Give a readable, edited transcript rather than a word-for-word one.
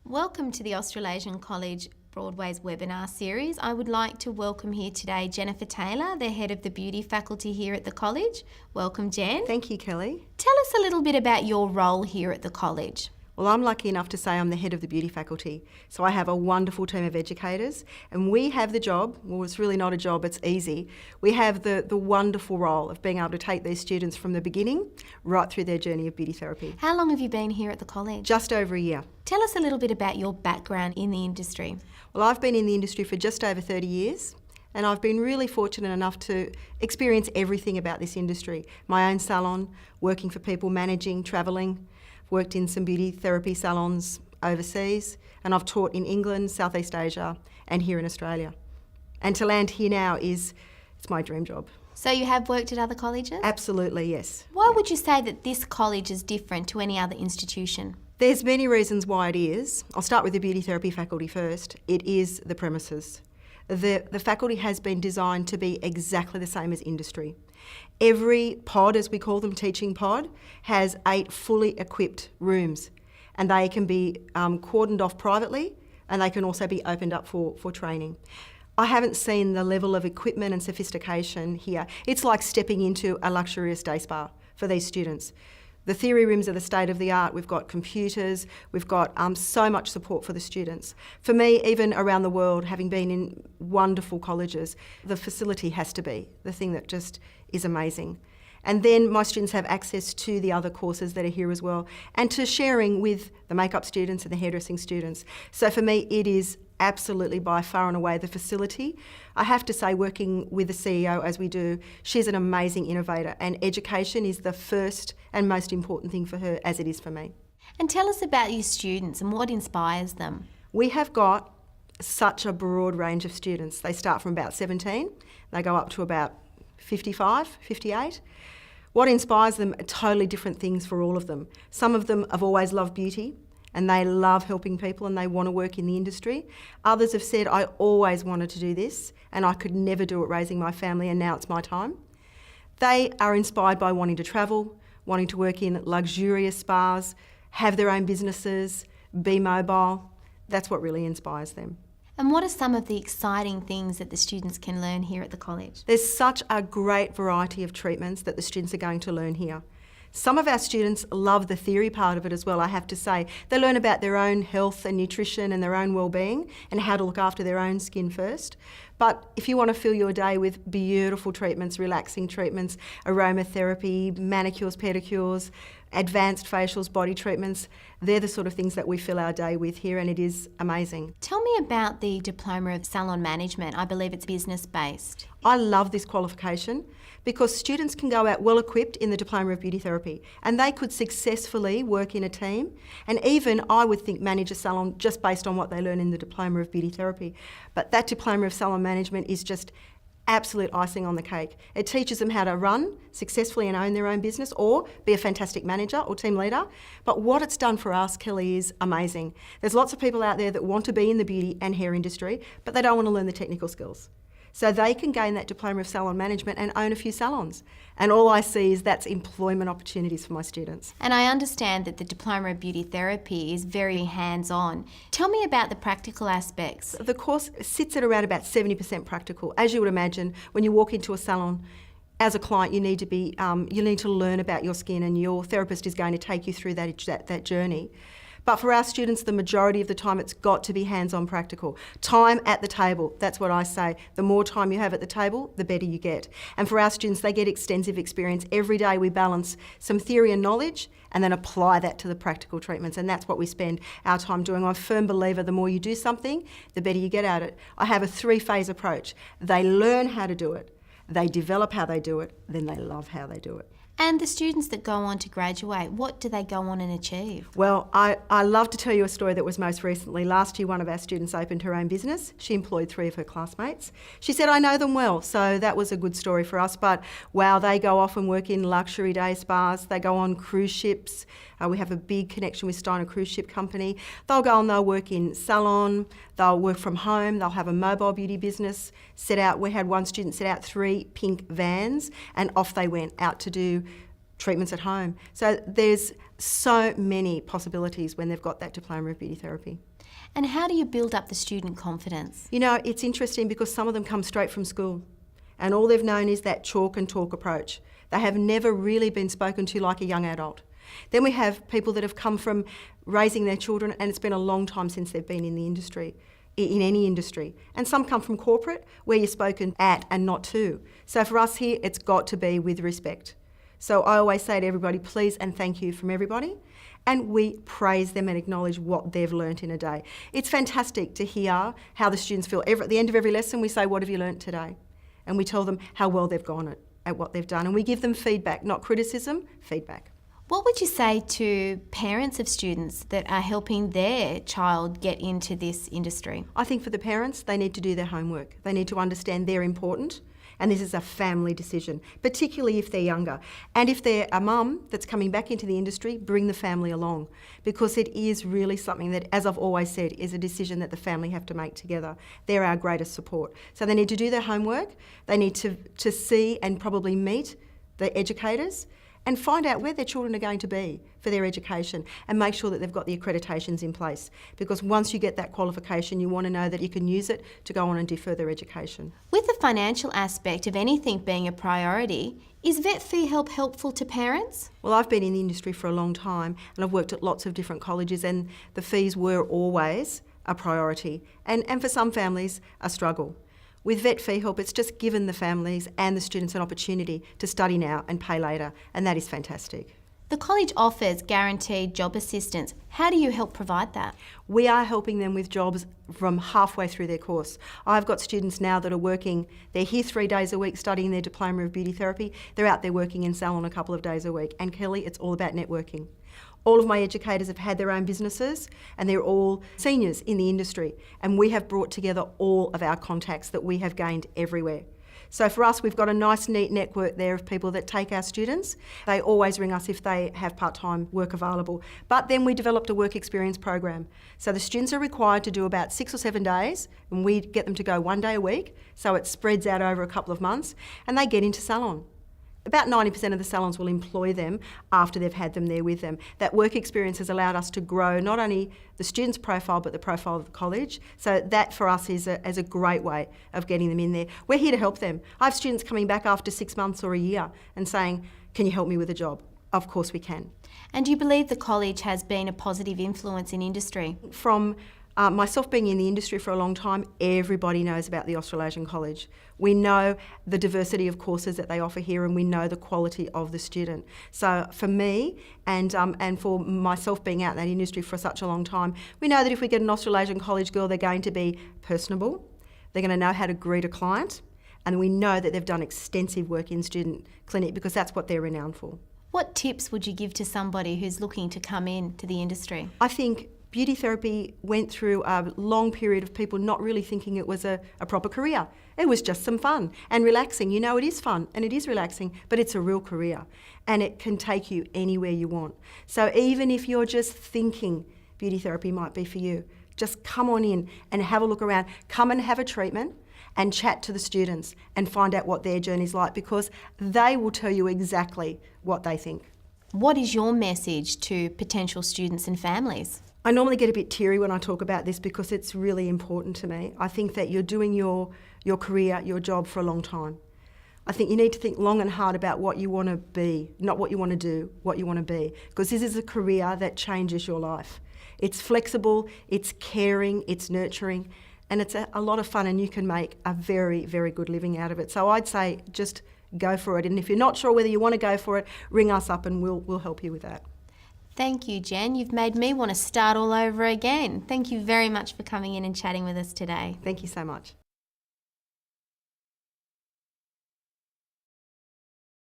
Welcome to the Australasian College Broadway's webinar series. I would like to welcome here today Jennifer Taylor, the head of the beauty faculty here at the college. Welcome, Jen. Thank you, Kelly. Tell us a little bit about your role here at the college. Well, I'm lucky enough to say I'm the head of the beauty faculty. So I have a wonderful team of educators and we have the job, well it's really not a job, it's easy. We have the wonderful role of being able to take these students from the beginning right through their journey of beauty therapy. How long have you been here at the college? Just over a year. Tell us a little bit about your background in the industry. Well, I've been in the industry for just over 30 years. And I've been really fortunate enough to experience everything about this industry. My own salon, working for people, managing, travelling. Worked in some beauty therapy salons overseas, and I've taught in England, Southeast Asia, and here in Australia. And to land here now it's my dream job. So you have worked at other colleges? Absolutely, yes. Why would you say that this college is different to any other institution? There's many reasons why it is. I'll start with the beauty therapy faculty first. It is the premises. The faculty has been designed to be exactly the same as industry. Every pod, as we call them, teaching pod, has 8 fully equipped rooms, and they can be cordoned off privately and they can also be opened up for training. I haven't seen the level of equipment and sophistication here. It's like stepping into a luxurious day spa for these students. The theory rooms are the state of the art. We've got computers, we've got so much support for the students. For me, even around the world, having been in wonderful colleges, the facility has to be the thing that just is amazing. And then my students have access to the other courses that are here as well, and to sharing with the makeup students and the hairdressing students. So for me, it is absolutely by far and away the facility. I have to say, working with the CEO as we do, she's an amazing innovator, and education is the first and most important thing for her, as it is for me. And tell us about your students and what inspires them. We have got such a broad range of students. They start from about 17, they go up to about 55, 58. What inspires them are totally different things for all of them. Some of them have always loved beauty and they love helping people and they want to work in the industry. Others have said, I always wanted to do this and I could never do it raising my family, and now it's my time. They are inspired by wanting to travel, wanting to work in luxurious spas, have their own businesses, be mobile. That's what really inspires them. And what are some of the exciting things that the students can learn here at the college? There's such a great variety of treatments that the students are going to learn here. Some of our students love the theory part of it as well, I have to say. They learn about their own health and nutrition and their own well-being and how to look after their own skin first. But if you want to fill your day with beautiful treatments, relaxing treatments, aromatherapy, manicures, pedicures, advanced facials, body treatments, they're the sort of things that we fill our day with here, and it is amazing. Tell me about the Diploma of Salon Management. I believe it's business-based. I love this qualification because students can go out well equipped in the Diploma of Beauty Therapy, and they could successfully work in a team, and even I would think manage a salon just based on what they learn in the Diploma of Beauty Therapy. But that Diploma of Salon Management is just absolute icing on the cake. It teaches them how to run successfully and own their own business, or be a fantastic manager or team leader. But what it's done for us, Kelly, is amazing. There's lots of people out there that want to be in the beauty and hair industry, but they don't want to learn the technical skills. So they can gain that Diploma of Salon Management and own a few salons. And all I see is that's employment opportunities for my students. And I understand that the Diploma of Beauty Therapy is very hands-on. Tell me about the practical aspects. The course sits at around about 70% practical. As you would imagine, when you walk into a salon, as a client, you need to learn about your skin, and your therapist is going to take you through that journey. But for our students, the majority of the time, it's got to be hands-on practical. Time at the table, that's what I say. The more time you have at the table, the better you get. And for our students, they get extensive experience. Every day we balance some theory and knowledge and then apply that to the practical treatments, and that's what we spend our time doing. I'm a firm believer the more you do something, the better you get at it. I have a 3-phase approach. They learn how to do it, they develop how they do it, then they love how they do it. And the students that go on to graduate, what do they go on and achieve? Well, I love to tell you a story that was most recently. Last year, one of our students opened her own business. She employed 3 of her classmates. She said, I know them well, so that was a good story for us. But wow, they go off and work in luxury day spas. They go on cruise ships. We have a big connection with Steiner Cruise Ship Company. They'll go and they'll work in salon. They'll work from home. They'll have a mobile beauty business. We had one student set out 3 pink vans, and off they went out to do treatments at home. So there's so many possibilities when they've got that diploma of beauty therapy. And how do you build up the student confidence? You know, it's interesting because some of them come straight from school and all they've known is that chalk and talk approach. They have never really been spoken to like a young adult. Then we have people that have come from raising their children and it's been a long time since they've been in the industry, in any industry. And some come from corporate where you're spoken at and not to. So for us here, it's got to be with respect. So I always say to everybody, please and thank you from everybody. And we praise them and acknowledge what they've learnt in a day. It's fantastic to hear how the students feel. At the end of every lesson, we say, what have you learnt today? And we tell them how well they've gone at what they've done. And we give them feedback, not criticism, feedback. What would you say to parents of students that are helping their child get into this industry? I think for the parents, they need to do their homework. They need to understand they're important. And this is a family decision, particularly if they're younger. And if they're a mum that's coming back into the industry, bring the family along because it is really something that, as I've always said, is a decision that the family have to make together. They're our greatest support. So they need to do their homework. They need to see and probably meet the educators and find out where their children are going to be for their education and make sure that they've got the accreditations in place. Because once you get that qualification, you want to know that you can use it to go on and do further education. With the financial aspect of anything being a priority, is vet fee help helpful to parents? Well, I've been in the industry for a long time and I've worked at lots of different colleges and the fees were always a priority and for some families a struggle. With vet fee help, it's just given the families and the students an opportunity to study now and pay later, and that is fantastic. The college offers guaranteed job assistance. How do you help provide that? We are helping them with jobs from halfway through their course. I've got students now that are working, they're here 3 days a week studying their diploma of beauty therapy. They're out there working in salon a couple of days a week. And Kelly, it's all about networking. All of my educators have had their own businesses and they're all seniors in the industry. And we have brought together all of our contacts that we have gained everywhere. So for us, we've got a nice, neat network there of people that take our students. They always ring us if they have part-time work available. But then we developed a work experience program. So the students are required to do about 6 or 7 days, and we get them to go 1 day a week. So it spreads out over a couple of months, and they get into salon. About 90% of the salons will employ them after they've had them there with them. That work experience has allowed us to grow not only the student's profile but the profile of the college. So that for us is a great way of getting them in there. We're here to help them. I have students coming back after 6 months or a year and saying, can you help me with a job? Of course we can. And do you believe the college has been a positive influence in industry? From myself being in the industry for a long time, everybody knows about the Australasian College. We know the diversity of courses that they offer here and we know the quality of the student. So for me and for myself being out in that industry for such a long time, we know that if we get an Australasian College girl, they're going to be personable, they're going to know how to greet a client, and we know that they've done extensive work in student clinic because that's what they're renowned for. What tips would you give to somebody who's looking to come into the industry? I think beauty therapy went through a long period of people not really thinking it was a proper career. It was just some fun and relaxing. You know, it is fun and it is relaxing, but it's a real career and it can take you anywhere you want. So even if you're just thinking beauty therapy might be for you, just come on in and have a look around. Come and have a treatment and chat to the students and find out what their journey's like because they will tell you exactly what they think. What is your message to potential students and families? I normally get a bit teary when I talk about this because it's really important to me. I think that you're doing your career, your job for a long time. I think you need to think long and hard about what you want to be, not what you want to do, what you want to be, because this is a career that changes your life. It's flexible, it's caring, it's nurturing, and it's a lot of fun and you can make a very, very good living out of it. So I'd say just go for it. And if you're not sure whether you want to go for it, ring us up and we'll help you with that. Thank you, Jen. You've made me want to start all over again. Thank you very much for coming in and chatting with us today. Thank you so much.